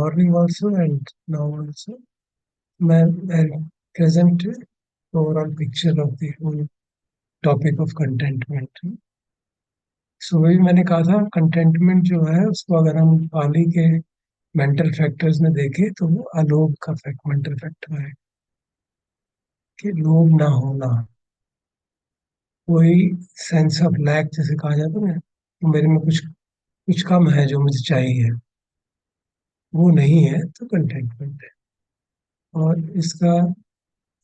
morning also and now also. I'll present overall picture of the whole topic of contentment. सो वही मैंने कहा था, containment जो है उसको अगर हम पाली के मेंटल फैक्टर्स में देखें तो वो अलोभ का मेंटल फैक्टर है कि लोभ ना होना, कोई सेंस ऑफ लैक जैसे कहा जाता है ना, कि मेरे में कुछ कुछ कम है जो मुझे चाहिए, वो नहीं है तो कंटेंटमेंट है। और इसका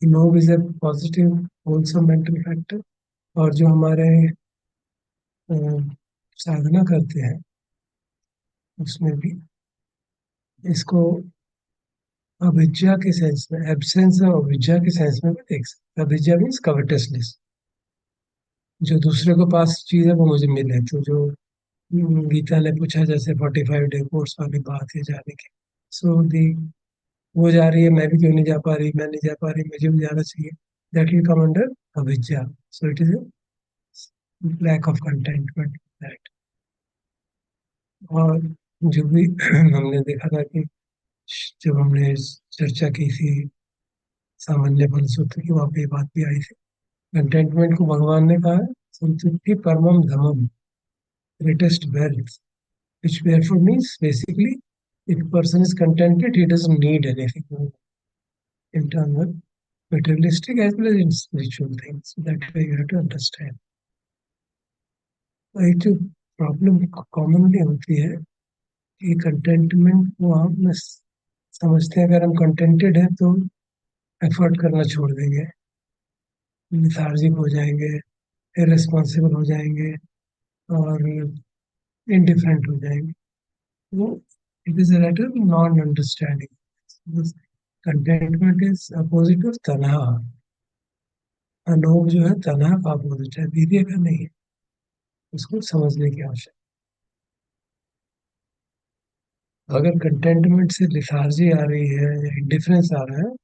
लोभ is a positive wholesome mental factor. और जो हमारे अ, साधना करते हैं उसमें भी इसको अविद्या के सेंस में, एब्सेंस ऑफ अविद्या के सेंस में भी देख सकते हैं। अविद्या मीन्स कवटसनेस, जो दूसरे को पास चीज है वो मुझे मिले। तो जो गीता ने पूछा जैसे 45 डे कोर्स वाली बात है जाने की, सो दी वो जा रही है, मैं भी क्यों नहीं जा पा रही, मैं नहीं जा पा रही, मुझे भी जाना चाहिए, दैट विल कम अंडर अविद्या। So it is lack of contentment that. और जो भी हमने देखा था कि जब हमने चर्चा की थी सामान्य फल सूत्र की, वहाँ पे ये बात भी आई थी। कंटेंटमेंट को भगवान ने कहा है संतुष्टि परमम धमम, greatest wealth, which therefore means basically if a person is contented, he doesn't need anything in terms of materialistic as well as in spiritual things. So that way you have to understand. एक जो problem commonly होती है कि containment को हम समझते हैं अगर हम कंटेंटेड हैं तो एफर्ट करना छोड़ देंगे, लिथार्जिक हो जाएंगे, इरेस्पॉन्सिबल हो जाएंगे और इनडिफरेंट हो जाएंगे। वो it is a matter of non understanding. Contentment is opposite of तनहा। अलोभ जो है तनहा का अपोजिट है, वीर्य का नहीं है। उसको समझने की आवश्यकता। अगर कंटेंटमेंट से लिथार्जी आ रही है या इंडिफरेंस आ रहा है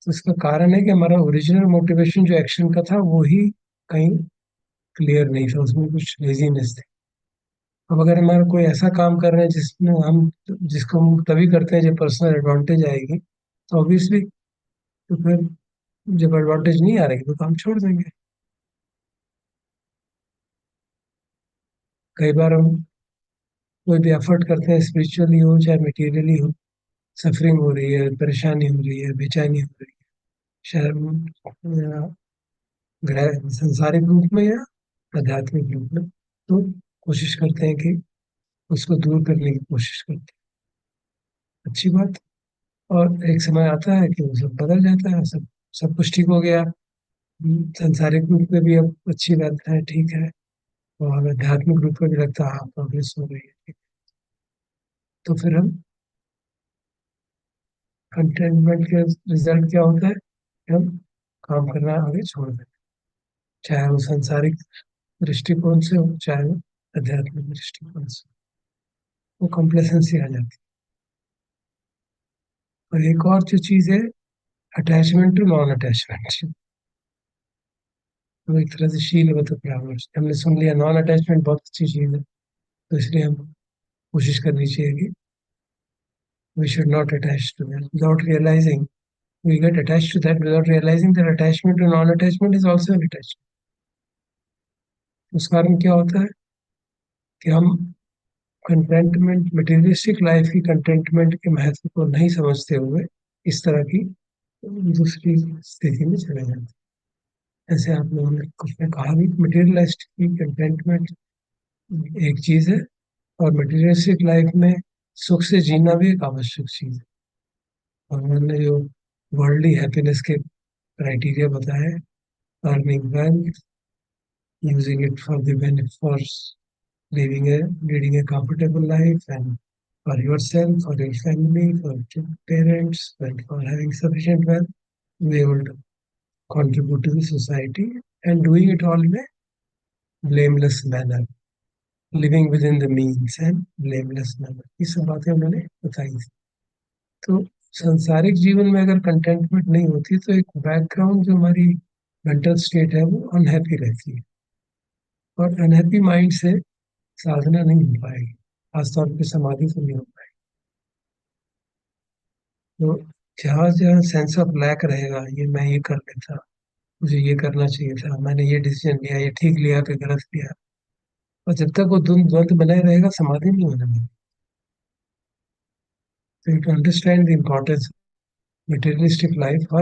तो इसका कारण है कि हमारा ओरिजिनल मोटिवेशन जो एक्शन का था वो ही कहीं क्लियर नहीं था, उसमें कुछ लेजीनेस थी। अब अगर हमारा कोई ऐसा काम कर रहे हैं जिसमें हम जिसको हम तभी करते हैं जब पर्सनल एडवांटेज आएगी, तो ऑब्वियसली तो फिर जब एडवांटेज नहीं आ रही तो काम छोड़ देंगे। कई बार हम कोई भी एफर्ट करते हैं, स्पिरिचुअली हो चाहे मटेरियली हो, सफरिंग हो रही है, परेशानी हो रही है, बेचैनी हो रही है, शायद ग्रह संसारिक रूप में या आध्यात्मिक रूप में, तो कोशिश करते हैं कि उसको दूर करने की कोशिश करते हैं। अच्छी बात। और एक समय आता है कि वो सब बदल जाता है, सब सब कुछ ठीक हो गया। सांसारिक रूप में भी अब अच्छी बात है, ठीक है। और आध्यात्मिक रूप में भी लगता है हाँ प्रोग्रेस हो रही है। तो फिर हम कंटेनमेंट के रिजल्ट क्या होता है कि हम काम करना आगे छोड़ दें, चाहे वो सांसारिक दृष्टिकोण से हो चाहे वो आध्यात्मिक दृष्टिकोण से। वो कॉम्प्लेसेंसी आ जाती है। और एक और जो चीज़ है, अटैचमेंट टू नॉन अटैचमेंट। तो एक तरह से शील व परामर्श हमने सुन लिया, नॉन अटैचमेंट बहुत अच्छी चीज़ है, तो इसलिए हम कोशिश करनी चाहिए कि we should not attach to that without realizing. We get attached to that without realizing that attachment to non-attachment is also an attachment. उस कारण क्या होता है कि हम कंटेंटमेंट, मटेरियलिस्टिक लाइफ की कंटेंटमेंट के महत्व को नहीं समझते हुए इस तरह की दूसरी स्थिति में चले जाते हैं। ऐसे आप लोगों ने कुछ ने कहा भी, मटेरियलिस्टिक की कंटेंटमेंट एक चीज है और मटेरियलिस्टिक लाइफ में सुख से जीना भी एक आवश्यक चीज है। और उन्होंने जो वर्ल्डली हैप्पीनेस के क्राइटेरिया बताए, earning wealth, using it for the benefit for leading a comfortable life, and for yourself, for your family, for your parents, and for having sufficient wealth, be able to contribute to the society and doing it all in a blameless manner, living within the means and blameless manner. ये सब बातें उन्होंने बताई थी। तो सांसारिक जीवन में अगर कंटेंटमेंट नहीं होती तो एक बैकग्राउंड जो हमारी मेंटल स्टेट है वो अनहैप्पी रहती है, और अनहैप्पी माइंड से साधना नहीं हो पाएगी, खासतौर पे समाधि तो नहीं हो पाएगी। तो जहाँ जहाँ सेंस ऑफ लैक रहेगा, ये मैं ये कर लेता, मुझे ये करना चाहिए था, मैंने ये डिसीजन लिया, ये ठीक लिया कि गलत लिया, और जब तक वो द्वंद्व बनाए रहेगा समाधि नहीं होने वाली। तो you to understand the importance materialistic life or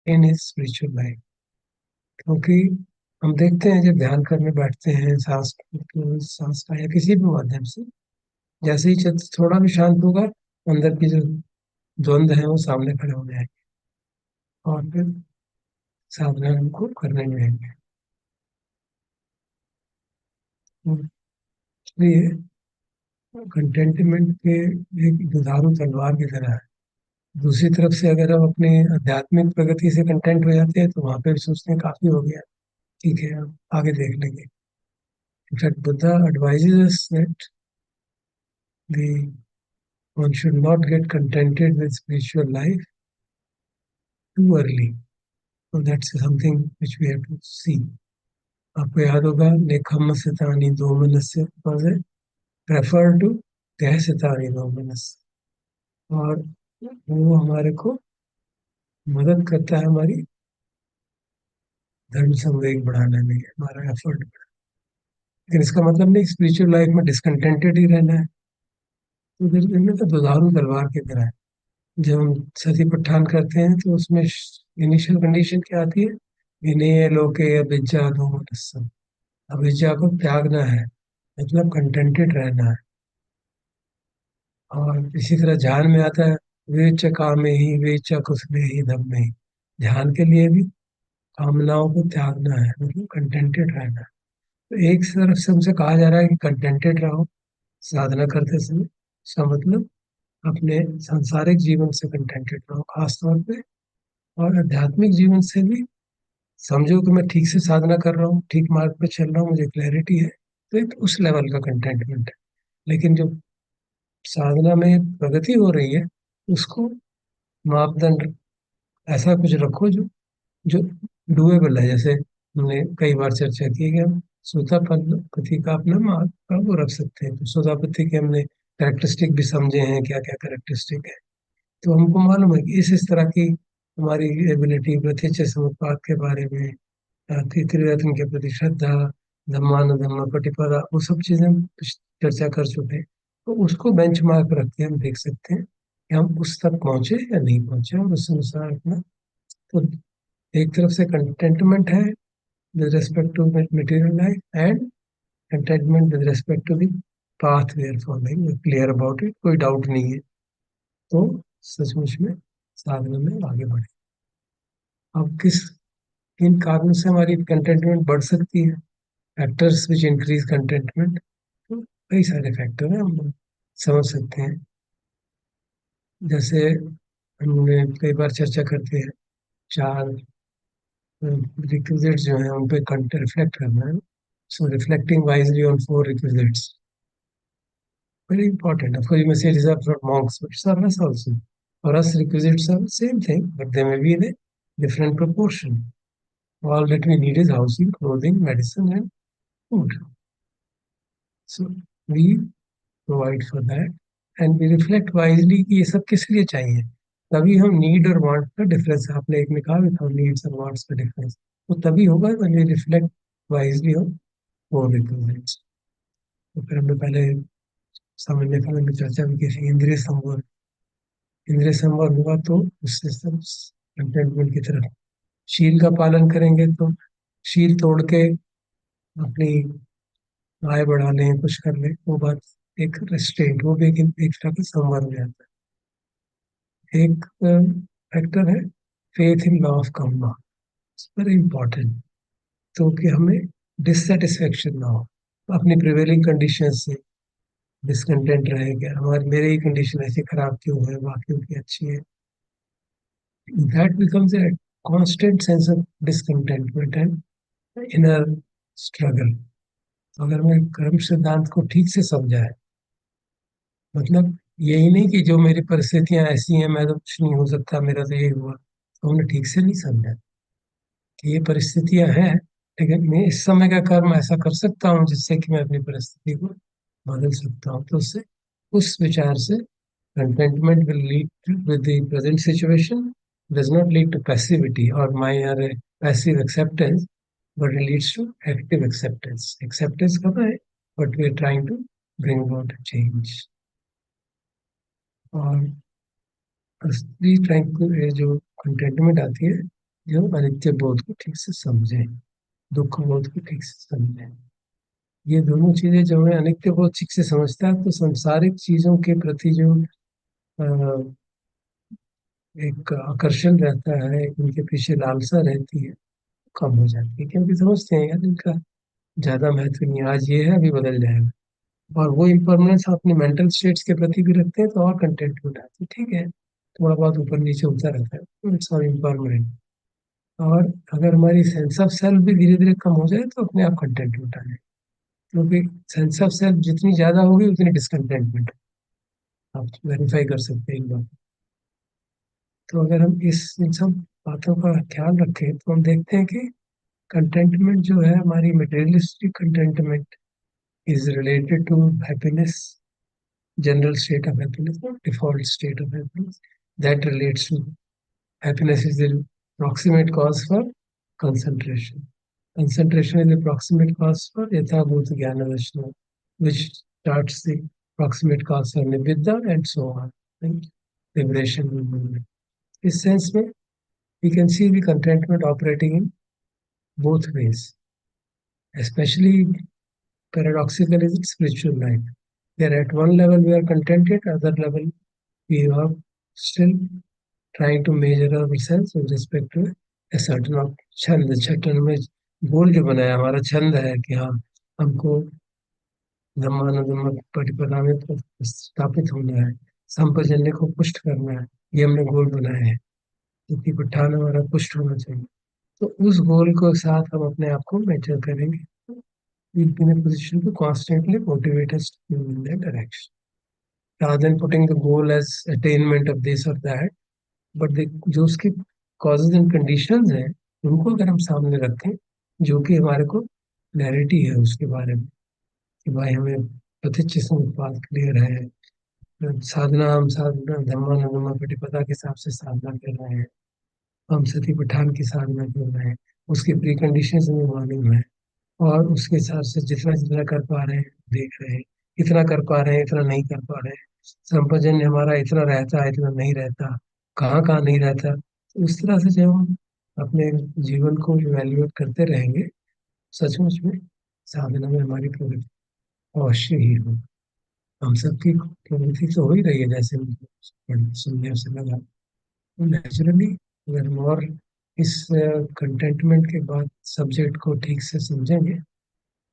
in his spiritual life। क्योंकि हम देखते हैं जब ध्यान करने बैठते हैं, सांस तो सांस का या किसी भी माध्यम से, जैसे ही चित्त थोड़ा भी शांत होगा, अंदर की जो द्वंद्व है वो सामने खड़े हो जाएंगे और फिर साधना हमको करने लगेंगे। तो इसलिए कंटेंटमेंट के एक दुधारू तलवार की तरह है। दूसरी तरफ से अगर हम अपने आध्यात्मिक प्रगति से कंटेंट हो जाते हैं तो वहां पे भी सोचते हैं काफी हो गया, ठीक है अब आगे देख लेंगे। In fact, Buddha advises us that the one should not get contented with spiritual life too early. So that's something which we have to see. आपको याद होगा नेखम सितानी दो मनस्य रेफर टू तह सितानी दो मनस, और वो हमारे को मदद करता है हमारी धर्म संवेग बढ़ाने में, हमारा एफर्ट। लेकिन इसका मतलब नहीं स्पिरिचुअल लाइफ में डिसकंटेंटेड ही रहना है। तो इनमें तो दुधारू तलवार की तरह है। जब हम सती पठान करते हैं तो उसमें इनिशियल कंडीशन क्या आती है? विनय लोके अविद्या दोमनस्सम। अविद्या को त्यागना है, मतलब कंटेंटेड रहना है। और इसी तरह ध्यान में आता है वेच कामे ही वेच कुसले ही धम में ही। ध्यान के लिए भी कामनाओं को त्यागना है, मतलब कंटेंटेड रहना है। तो एक तरफ से हमसे कहा जा रहा है कि कंटेंटेड रहो साधना करते समय, इसका मतलब अपने सांसारिक जीवन से कंटेंटेड रहो खास तौर पे, और आध्यात्मिक जीवन से भी समझो कि मैं ठीक से साधना कर रहा हूँ, ठीक मार्ग पे चल रहा हूँ, मुझे क्लैरिटी है, तो एक उस लेवल का कंटेंटमेंट है। लेकिन जो साधना में प्रगति हो रही है उसको मापदंड ऐसा कुछ रखो जो जो डुएबल है। जैसे हमने कई बार चर्चा की है कि हम सोतापति का अपना मार्ग का वो रख सकते हैं। तो सोतापति के हमने कैरेक्टरिस्टिक भी समझे हैं, क्या क्या कैरेक्टरिस्टिक है। तो हमको मालूम है कि इस तरह की हमारी एबिलिटी प्रत्यक्ष समुत्पाद के बारे में, त्रिरत्न के प्रति श्रद्धा, धम्मानुधम्म पटिपदा, वो सब चीजें हम चर्चा कर चुके हैं। तो उसको बेंचमार्क रख के हम देख सकते हैं कि हम उस तक पहुंचे या नहीं पहुंचे, और उस अनुसार अपना। तो एक तरफ से कंटेंटमेंट है with respect to material life, and contentment with respect to the path we are following, clear about it, कोई डाउट नहीं है। तो सचमुच में साधना में आगे बढ़े। अब किन कारणों से हमारी कंटेंटमेंट बढ़ सकती है? फैक्टर्स विच इंक्रीज कंटेंटमेंट, तो कई सारे फैक्टर हैं, हम समझ सकते हैं। जैसे हमने कई बार चर्चा करते हैं, चार रिक्विजिट्स जो हैं उन पे रिफ्लेक्ट करना है। So reflecting wisely on four requisites very important. Of course, you may say reserved for monks, but it's for us also. For us, requisites are the same thing, but they may be in a different proportion. All that we need is housing, clothing, medicine, and food. So we provide for that, and we reflect wisely कि ये सब किस लिए चाहिए। तभी हम need और want का डिफरेंस, आपने एक में कहा भी था नीड्स और वांट्स का डिफरेंस, तो तभी होगा when we reflect wisely on four requirements. तो फिर हमने पहले सामान्य काल में चर्चा भी की थी, इंद्रिय संवर। इंद्रिय संवर हुआ तो उससे सब कंटेंटमेंट की तरफ, शील का पालन करेंगे तो शील तोड़ के अपनी आय बढ़ा लें, कुछ कर लें, वो बात एक रेस्ट्रेंट, वो भी एक तरह का संवर हो जाता है। एक फैक्टर है faith in law of Karma, very important. तो कि हमें डिससेटिस्फेक्शन ना हो, अपनी प्रिवेलिंग कंडीशन से डिसकंटेंट रहे, क्या हमारी मेरी ही कंडीशन ऐसी खराब क्यों है, बाकियों की अच्छी है। That becomes a constant sense of discontentment and inner struggle. अगर मैं कर्म सिद्धांत को ठीक से समझा है, मतलब यही नहीं कि जो मेरी परिस्थितियां ऐसी हैं मैं तो कुछ नहीं हो सकता, मेरा तो यही हुआ, तो हमने ठीक से नहीं समझा कि ये परिस्थितियां हैं, लेकिन मैं इस समय का कर्म ऐसा कर सकता हूँ जिससे कि मैं अपनी परिस्थिति को बदल सकता हूँ। तो उससे उस विचार से Contentment will lead to, with the present situation, does not lead to passivity or my or a passive acceptance, but it leads to active acceptance. Acceptance कर रहे हैं, but we are trying to bring about a change. और असली tranquil जो containment आती है, जो अनित्य बोध को ठीक से समझे, दुख बोध को ठीक से समझे। ये दोनों चीजें जो है, अनित्य बोध ठीक से समझता है तो सांसारिक चीजों के प्रति जो एक आकर्षण रहता है, उनके पीछे लालसा रहती है, कम हो जाती है, क्योंकि समझते हैं यार इनका ज्यादा महत्व नहीं है, आज ये है अभी बदल जाएगा। और वो इम्परमानेंस अपने मेंटल स्टेट्स के प्रति भी रखते हैं तो और कंटेंटमेंट आती है, ठीक है थोड़ा बहुत ऊपर नीचे होता रहता है, इट्स ऑल इम्परमानेंट। और अगर हमारी सेंस ऑफ सेल्फ भी धीरे धीरे कम हो जाए तो अपने आप कंटेंटमेंट आ जाए, क्योंकि सेंस ऑफ सेल्फ जितनी ज्यादा होगी उतनी डिसकंटेंटमेंट, आप वेरीफाई कर सकते हैं एक बार। तो अगर हम इन सब बातों का ख्याल रखें तो हम देखते हैं कि कंटेंटमेंट जो है हमारी materialistic contentment is related to happiness, general state of happiness or default state of happiness that relates to happiness is the proximate cause for concentration. Concentration is the proximate cause for yathabhuta jnana dashna, which starts the proximate cause for nibbida and so on, and liberation movement. This sense में we can see the contentment operating in both ways, especially paradoxical is its spiritual life. There at one level we are contented, other level we are still trying to measure ourselves with respect to a certain of छंद, छठन में गोल जो बनाया हमारा छंद है कि हाँ हमको धम्मानुधम्म प्रतिपदा में स्थापित होना है, संपजन्य को पुष्ट करना है, ये हमने गोल बनाया है, क्योंकि पठान हमारा पुष्ट होना चाहिए। तो उस गोल को साथ हम अपने आप को मेजर करेंगे, we'll be in a position to constantly motivate us to move in that direction rather than putting the goal as attainment of this or that, but जो उसके कॉजेज एंड कंडीशंस हैं उनको अगर हम सामने रखें, जो कि हमारे को क्लैरिटी है उसके बारे में कि भाई हमें प्रतिच्छ समुत्पाद क्लियर है, साधना हम साधना धम्मानुगमा प्रतिपदा के हिसाब से साधना कर रहे हैं, हम सती पठान की साधना कर रहे हैं, उसके प्री कंडीशंस हमें मालूम है, और उसके हिसाब से जितना जितना कर पा रहे हैं देख रहे हैं, इतना कर पा रहे हैं इतना नहीं कर पा रहे हैं, संपजन्य हमारा इतना रहता है इतना नहीं रहता, कहाँ कहाँ नहीं रहता। तो उस तरह से जब हम अपने जीवन को इवेल्युएट करते रहेंगे, सचमुच में साधना में हमारी प्रगति अवश्य ही हो। हम सबकी प्रगति तो हो ही रही है, जैसे सुनने से लगा, तो नेचुरली अगर हम और इस कंटेंटमेंट के बाद सब्जेक्ट को ठीक से समझेंगे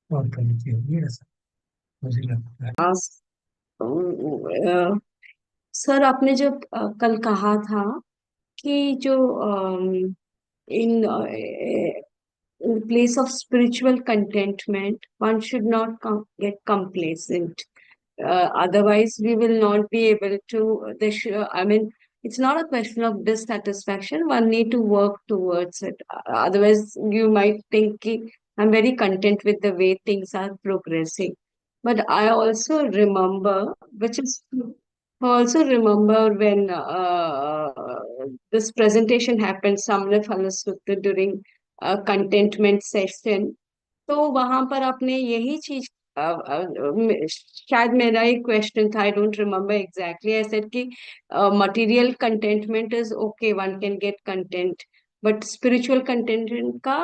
और प्रगति होगी, ऐसा मुझे लगता है। सर आपने जब कल कहा था कि जो इन in place of spiritual contentment, one should not get complacent. Otherwise, we will not be able to. I mean, it's not a question of dissatisfaction. One need to work towards it. Otherwise, you might think, "Ki, I'm very content with the way things are progressing." But I also remember, which is I also remember when this presentation happened, Samla Phala Sutta, during contentment session. तो वहां पर आपने यही चीज शायद मेरा एक question था, I don't remember exactly, I said कि material contentment is okay, one can get content, but spiritual contentment का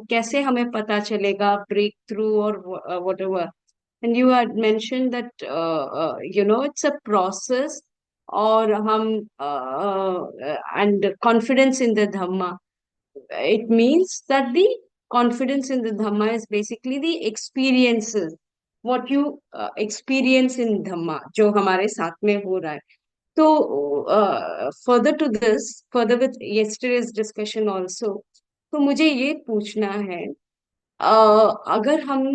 कैसे हमें पता चलेगा, ब्रेक थ्रू और whatever. And you had mention that it's a process, और हम and confidence in the Dhamma, it means that the confidence in the dhamma is basically the experiences, what you experience in dhamma जो हमारे साथ में हो रहा है। तो further to this, further with yesterday's discussion also, तो मुझे ये पूछना है, अगर हम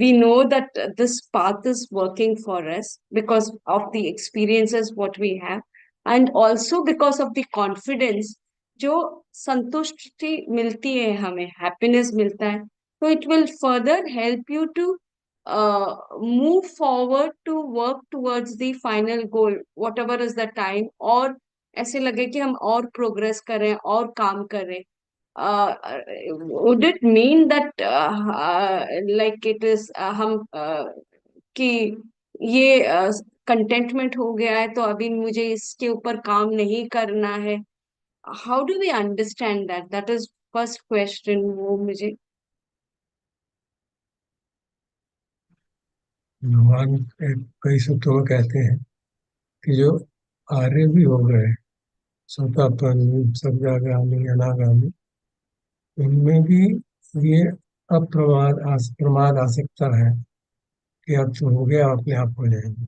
we know that this path is working for us because of the experiences what we have, and also because of the confidence जो संतुष्टि मिलती है हमें, हैप्पीनेस मिलता है, तो it will further help you to move forward to work towards the final goal, whatever is the time, और ऐसे लगे कि हम और प्रोग्रेस करें और काम करें. Would it mean that like it is हम कि ये कंटेंटमेंट हो गया है तो अभी मुझे इसके ऊपर काम नहीं करना है? How do we understand that? That is first question. वो मुझे. भगवान कई सूत्रों में कहते हैं कि जो आर्य भी हो गए, सोतापन, सब्जागामी, अनागामी, उनमें भी ये प्रमाद आ सकता है कि अब तो हो गया, अपने आप हो जाएंगे.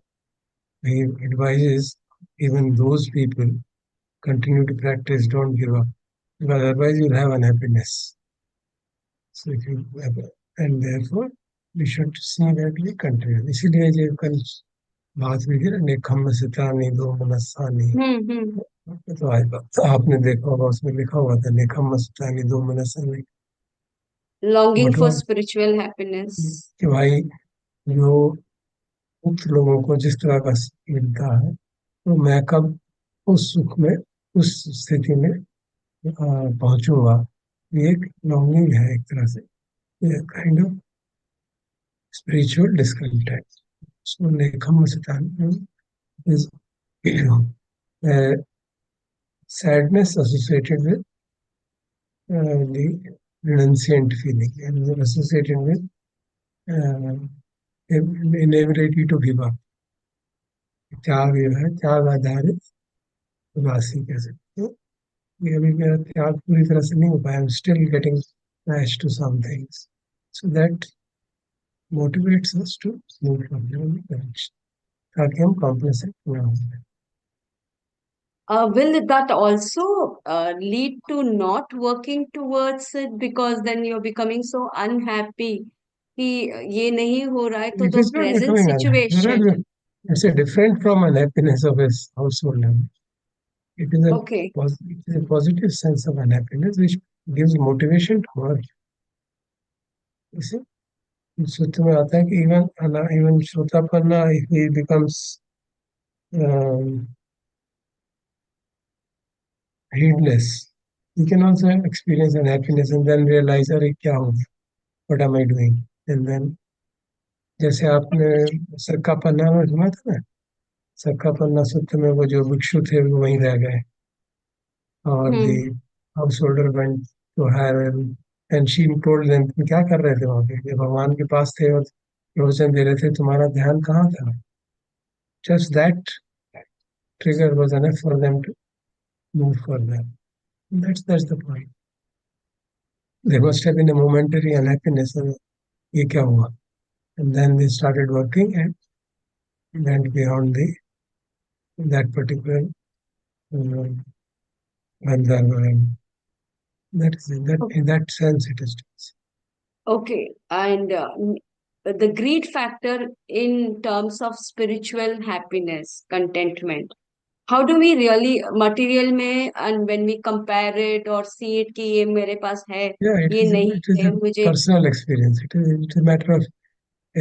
He advises even those people continue to practice, don't give up, because otherwise you'll have unhappiness. So if you and therefore we should see that we continue. इसीलिए जो कल बात हुई थी ना, नेखम्म सितानी दो मनस्सानी, हम्म. तो आज आपने देखा होगा, उसमें लिखा हुआ था नेखम्म सितानी दो मनस्सानी. लॉन्गिंग फॉर मतलब स्पिरिचुअल हैप्पीनेस. कि भाई जो मुक्त लोगों को जिस तरह का सुख मिलता है, तो मैं कब उस सुख में, उस स्थिति में पहुंचूंगा. ये एक लॉन्गिंग है, एक तरह से kind of spiritual discontent. So नेकम सितान is sadness associated with the renunciant feeling, and is associated with uh, inability to give up. त्याग जो है, त्याग आधारित उदासी कह सकते हो. ये अभी मेरा त्याग पूरी तरह से नहीं हो पाया. I am still getting attached to some things. So that motivates us to move from the direction. ताकि हम कॉम्प्लेसेंट ना हो जाए. Will that also lead to not working towards it, because then you're becoming so unhappy कि ये नहीं हो रहा है तो It the is not present becoming unhappy. situation. It's a different from unhappiness of his household level. It is Okay. it is a positive sense of unhappiness which gives motivation to work. इसे सूत्र में आता है कि even श्रोतापन्ना, if he becomes heedless, he can also experience unhappiness and then realize, अरे क्या हो गया, what am I doing? And then जैसे आपने सक्का पन्ना में सुना था ना, सक्का पन्ना सूत्र में वो जो भिक्षु थे वो वहीं रह गए, और the hmm. householder went to her and she told them, तुम क्या कर रहे थे वहां पे, ये भगवान के पास थे और प्रवचन दे रहे थे, तुम्हारा ध्यान कहाँ था? Just that trigger was enough for them to move further. That's the point. There must have been a momentary unhappiness. ये क्या हुआ? And then they started working and went beyond that particular Gandharva. And that is in that sense it is. Okay. And the greed factor in terms of spiritual happiness, contentment. How do we really material में, and when we compare it or see it कि ये मेरे पास है, Yeah, ये नहीं it is है a मुझे. personal experience. It is a matter of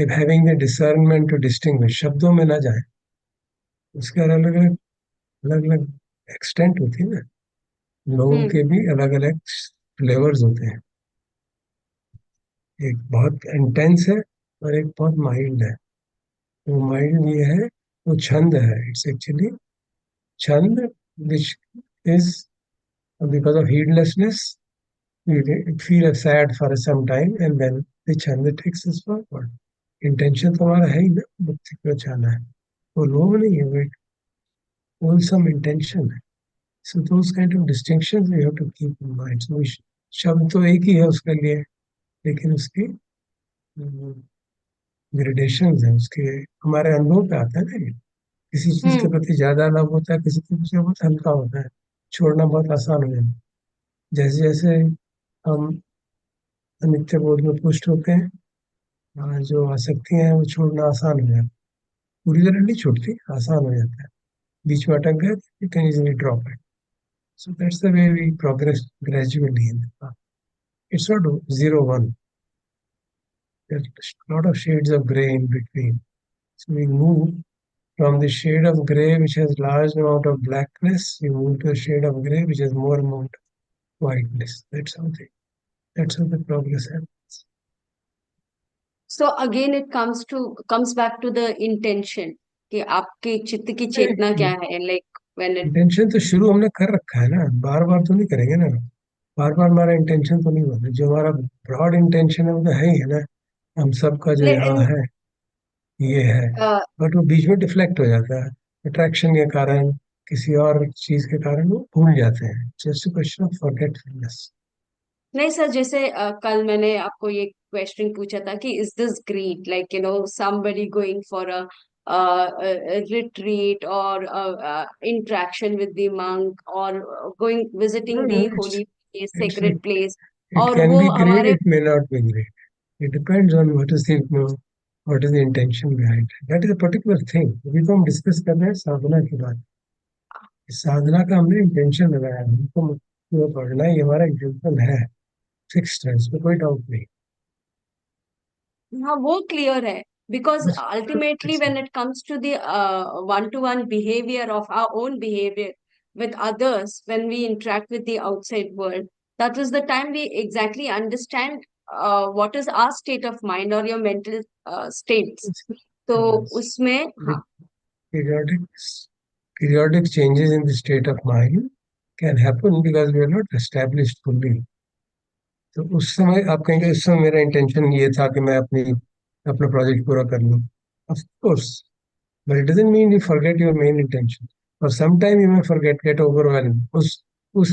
having the discernment to distinguish. शब्दों में ना जाए, उसके अलग अलग एक्सटेंट होती है ना. लोगों हम्म. के भी अलग अलग फ्लेवर्स होते हैं. एक बहुत इंटेंस है और एक बहुत माइल्ड है. वो माइल्ड ये है, वो छंद है. इट्स एक्चुअली छंद which is because of heedlessness you feel sad for some time and then the chanda takes us forward. Intention तुम्हारा है ही ना, मुक्ति को चाहना है. वो लोभ नहीं है, वो एक होलसम इंटेंशन है. So those kind of distinctions we have to keep in mind. So शब्द तो एक ही है उसके लिए, लेकिन उसकी ग्रेडेशंस हैं, उसके हमारे अनुभव पे आता है ना ये. किसी चीज के हम्म. प्रति ज्यादा लव होता है, किसी चीज से बहुत हल्का होता है, छोड़ना बहुत आसान हो जाता है. जैसे जैसे हम नित्य बोध में पुष्ट होते हैं, जो आसक्तियां हैं वो छोड़ना आसान हो जाता है. पूरी तरह नहीं छूटती, आसान हो जाता है. बीच में अटक गए, you can easily drop it. So that's the way we progress gradually in the path. It's not 0-1. There's a lot of shades of gray in between. So we move from the shade of gray which has large amount of blackness, you move to a shade of gray which has more amount of whiteness. That's how the progress happens. So again, it comes back to the intention कि आपके चित्त की चेतना क्या है, like when it intention तो शुरू हमने कर रखा है ना, बार बार तो नहीं करेंगे ना, बार बार हमारा इंटेंशन तो नहीं होता, जो हमारा ब्रॉड इंटेंशन है वो तो है ही है ना, हम सबका जो यहाँ लेकिन है ये है, बट वो बीच में डिफ्लेक्ट हो जाता है अट्रैक्शन के कारण, किसी और चीज के कारण वो भूल जाते हैं, जस्ट क्वेश्चन ऑफ फॉरगेटफुलनेस। नहीं सर, जैसे कल मैंने आपको ये क्वेश्चन पूछा था कि is this greed, like somebody going for a retreat or interaction with the monk or going no visiting no, the it's holy place, it's sacred place, it और कैन वो बी ग्रेट, हमारे, it may not be great, it depends on what is the intention behind it. That is a particular thing, अभी तो हम discuss कर रहे हैं साधना की बात, इस साधना का हमने इंटेंशन लगाया है, हमको वो पढ़ना है, ये हमारा इंटेंशन है, फिक्स्ड है, इसमें कोई डाउट नहीं। हाँ वो क्लियर है, बिकॉज बस ultimately when it comes to the one to one behaviour of our own behaviour with others, when we interact with the outside world, that is the time we exactly understand what is our state of mind or your mental states. तो उसमें हाँ, periodic periodic changes in the state of mind can happen because we are not established fully. तो उस समय आप कहेंगे इस समय मेरा इंटेंशन ये था कि मैं अपना प्रोजेक्ट पूरा कर लूँ, of course, but it doesn't mean you forget your main intention. और sometime you may forget, get overwhelmed, उस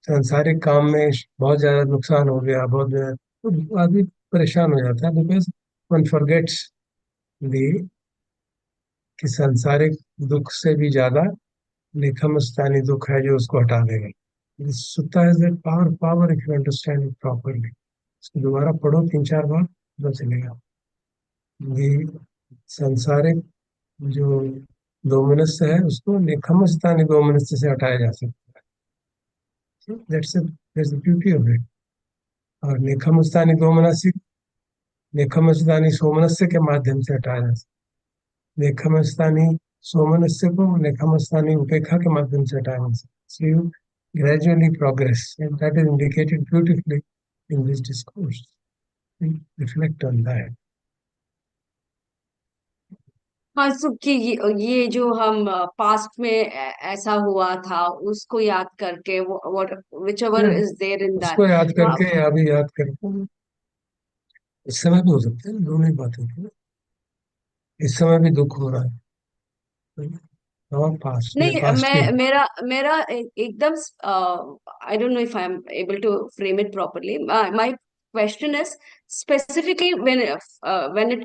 सांसारिक काम में बहुत ज्यादा नुकसान हो गया, बहुत ज्यादा, तो आदमी परेशान हो जाता है, बिकॉज वन फॉरगेट्स दी कि सांसारिक दुख से भी ज्यादा निखमस्तानी दुख है जो उसको हटा देगा। सुत्ता has that power if you understand it properly, इसको दोबारा पढ़ो 3-4 बार, पता चलेगा ये सांसारिक जो दोमनस्य है उसको निखमस्तानी दोमनस्य से हटाया जा सकता है। That's the beauty of it. और निखमस्तानी दोमनस्य नेखमस्तानी सोमनस्य के माध्यम से हटाया जा सकता है, नेखमस्तानी सोमनस्य को नेखमस्तानी उपेक्षा के माध्यम से हटाया जा सकता है। So you gradually progress, and that is indicated beautifully in this discourse. Reflect on that. हाँ सो कि ये जो हम पास्ट में ऐसा हुआ था उसको याद करके, what which ever Yeah, is there in उसको याद दैट, करके या भी याद करके इस समय भी हो सकता है, दोनों ही बातें थी ना, इस समय भी दुख हो रहा है, और पास्ट में नहीं पास्ट की। मैं मेरा मेरा एकदम, I don't know if I am able to frame it properly, my question is specifically when it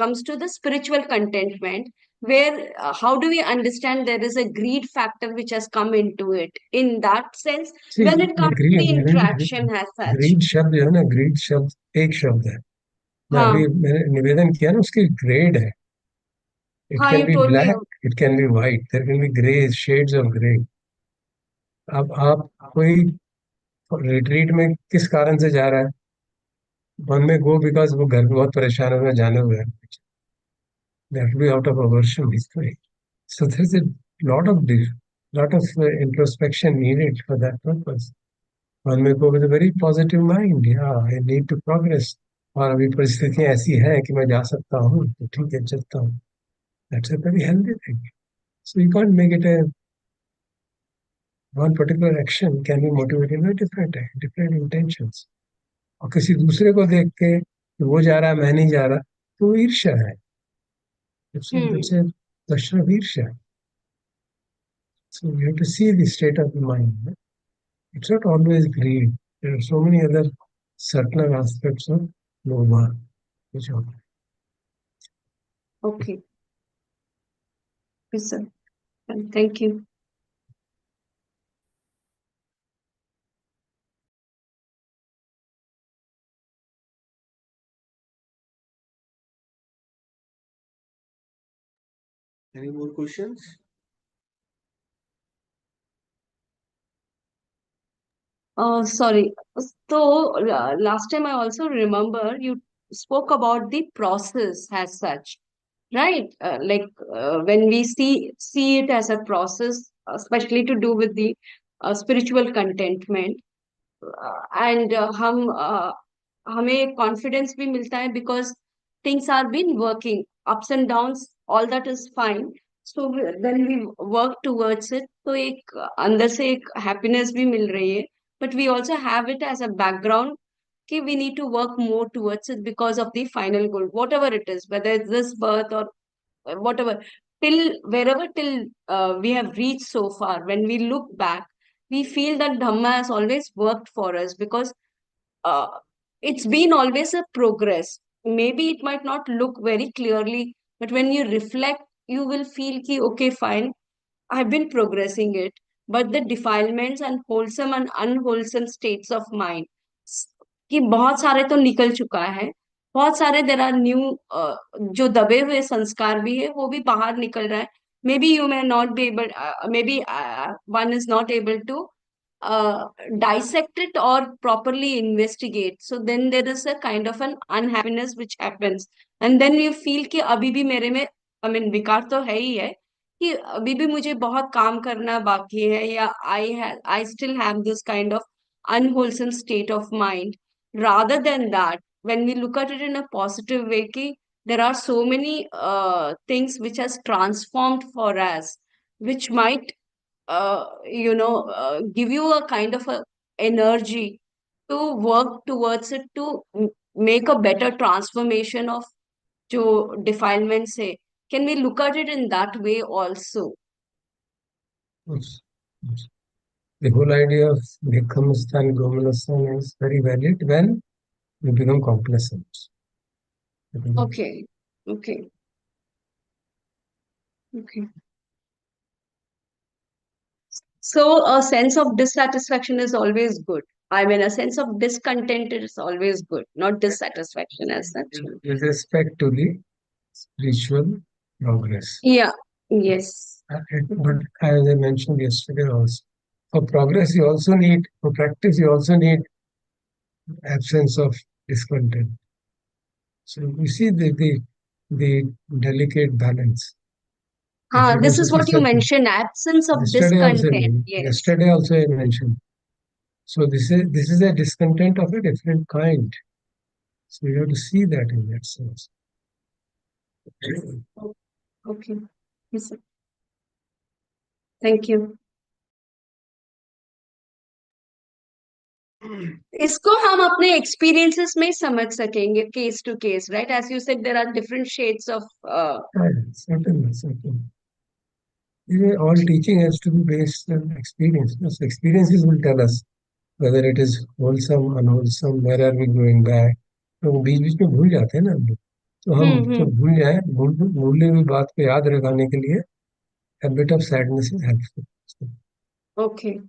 comes to the spiritual contentment, where how do we understand there is a greed factor which has come into it in that sense See, when it comes to the interaction as such? Greed शब्द जो है ना, grid शब्द एक शब्द है, हाँ मैंने निवेदन किया ना, उसकी ग्रेड है, इट हाँ, can you be told me. Black, it can be white, there can be grey, shades of grey. अब आप कोई रिट्रीट में किस कारण से जा रहा है, वन में गो बिकॉज वो घर में बहुत परेशान है, जाने हुए हैं, that be out of aversion history, so there is a lot of introspection needed for that purpose. One may go with a very positive mind, yeah, I need to progress, और अभी परिस्थितियां ऐसी हैं कि मैं जा सकता हूँ, तो ठीक है चलता हूँ, that's a very healthy thing. So you can't make it a one particular action can be motivated by different intentions. और किसी दूसरे को देख के कि वो जा रहा है मैं नहीं जा रहा, तो वो ईर्ष्या है, हम्म। that's a question of ईर्ष्या. So you have to see the state of the mind. It's not always greed. There are so many other subtler aspects of lobha, which are. Okay, sir, thank you. Any more questions? Sorry. So last time I also remember you spoke about the process as such, right? When we see it as a process, especially to do with the spiritual contentment, and हमें confidence भी मिलता है because things are been working, ups and downs, all that is fine. So when we work towards it, तो एक अंदर से एक happiness भी मिल रही है, but we also have it as a background कि we need to work more towards it because of the final goal, whatever it is, whether it's this birth or whatever, till wherever till we have reached so far. When we look back, we feel that Dhamma has always worked for us because uh, it's been always a progress. Maybe it might not look very clearly, but when you reflect, you will feel ki, okay, fine, I've been progressing it. But the defilements and wholesome and unwholesome states of mind कि बहुत सारे तो निकल चुका है, बहुत सारे there are new, जो दबे हुए संस्कार भी है वो भी बाहर निकल रहा है. May be you may not be able, may be one is not able to dissect it or properly investigate. So then there is a kind of an unhappiness which happens. And then you feel कि अभी भी मेरे में, I mean, विकार तो है ही है कि अभी भी मुझे बहुत काम करना बाकी है, या I still have this kind of unwholesome state of mind. Rather than that, when we look at it in a positive way, कि there are so many things which has transformed for us, which might give you a kind of a energy to work towards it, to make a better transformation of जो defilements है. Can we look at it in that way also? Yes, yes. The whole idea of Bhikkhamastan, Gomanastan is very valid when we become complacent. Okay, okay, okay. So a sense of dissatisfaction is always good. I mean, a sense of discontent is always good, not dissatisfaction as such. With respect to the spiritual progress. Yeah, yes. But as I mentioned yesterday also, for progress you also need, for practice you also need absence of discontent. So you see the delicate balance. This is what you mentioned, absence of discontent. Yes. Yesterday also I mentioned. So this is a discontent of a different kind. So you have to see that in that sense. Okay. Yes, sir. Thank you. इसको हम अपने experiences में समझ सकेंगे, case to case, right? As you said, there are different shades of Certainly, certainly. All teaching has to be based on experience. So experiences will tell us whether it is wholesome, unwholesome, where are we going back. तो बीच बीच में भूल जाते हैं ना हम लोग. तो हम तो भूल जाए, भूली हुई बात को याद रखने के लिए a bit of sadness is helpful. Okay.